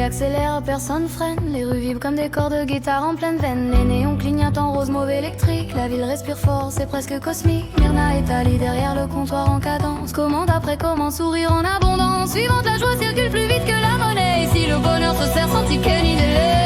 Accélère, personne freine. Les rues vibrent comme des corps de guitare en pleine veine. Les néons clignotent en rose mauve électrique. La ville respire fort, c'est presque cosmique. Myrna est allée derrière le comptoir en cadence. Commande après commande, sourire en abondance. Suivante, la joie circule plus vite que la monnaie. Ici le bonheur se sert sans ticket ni délai.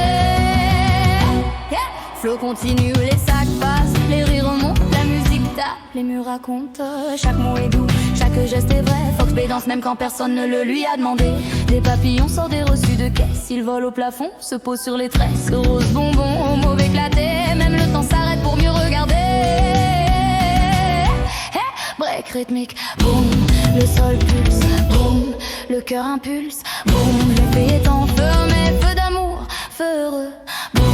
Flow continue, les sacs passent, les rires remontent, la musique tape, les murs racontent, chaque mot est doux, chaque geste est vrai. Fox B danse même quand personne ne le lui a demandé. Des papillons sortent des reçus de caisse, ils volent au plafond, se posent sur les tresses. Rose bonbon, au mauve éclaté, même le temps s'arrête pour mieux regarder. Break rythmique, boum, le sol pulse, boum, le cœur impulse, boum, le pays est en feu, mais feu d'amour, feu heureux, boum.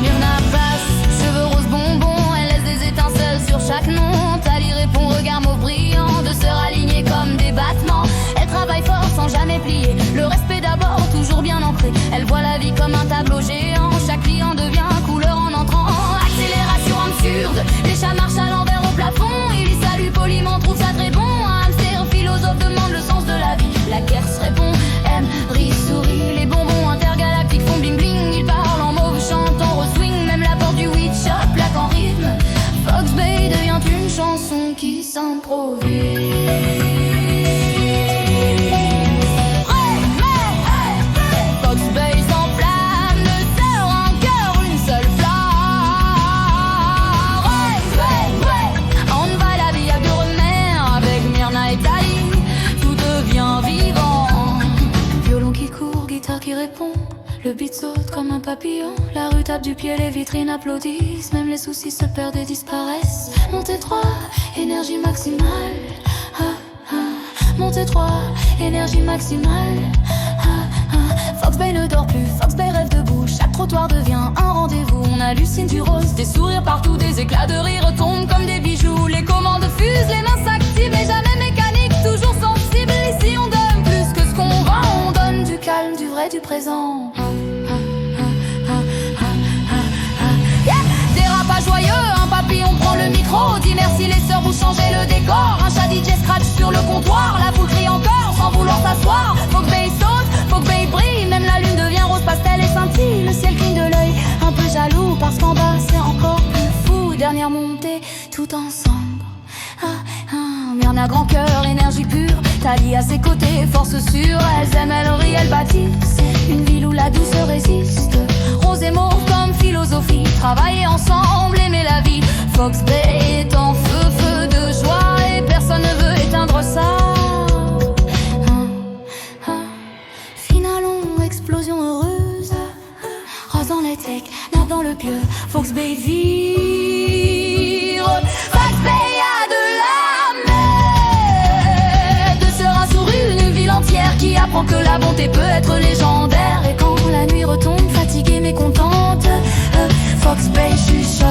Myrna passe, cheveux roses bonbons, elle laisse des étincelles sur chaque nom. Tali répond, regard mauve brillant, deux sœurs alignées comme des battements. Elle travaille fort sans jamais plier, le respect d'abord, toujours bien ancré. Elle voit la vie comme un tableau géant, chaque client devient couleur en entrant. Accélération absurde, les chats marchent à l'envers au plafond. Il y salue poliment, trouve ça très bon. Un hamster philosophe demande le sens de la vie. La Kerse répond, aime, rit, sourit. Les bonbons intergalactiques font bling bling. Ils parlent en mauve, chantent en re-swing. Même la porte du weed shop plaque en rythme. Fox Bay devient une chanson qui s'improvise. Qui répond, le beat saute comme un papillon. La rue tape du pied, les vitrines applaudissent. Même les soucis se perdent et disparaissent. Montée 3, énergie maximale. Montée 3, énergie maximale. Fox Bay ne dort plus, Fox Bay rêve debout. Chaque trottoir devient un rendez-vous. On hallucine du rose, des sourires partout. Des éclats de rire tombent comme des bijoux. Les commandes fusent, les mains s'activent. Et jamais mécanique, toujours sensible. Ici on donne plus que ce qu'on vend. On donne du calme, du vrai, du présent. Dérapage joyeux, un papillon prend le micro. Dit merci les sœurs, vous changez le décor. Un chat DJ scratch sur le comptoir. La foule crie encore sans vouloir s'asseoir. Fox Bay saute, Fox Bay brille. Même la lune devient rose pastel et scintille. Le ciel cligne de l'œil, un peu jaloux. Parce qu'en bas c'est encore plus fou. Dernière montée, tout ensemble. Myrna grand cœur, énergie pure. Tali à ses côtés, force sûre. Elles aiment, elles rient, elles bâtissent une ville où la douceur résiste. Rose et mauve comme philosophie. Travailler ensemble, aimer la vie. Fox Bay est en feu, feu de joie. Et personne ne veut éteindre ça. Finalon, explosion heureuse. Rose dans les techs, nappe dans le pieu. Fox Bay vire. Fox Bay a de qui apprend que la bonté peut être légendaire. Et quand la nuit retombe, fatiguée mais contente, Fox Bay chuchote.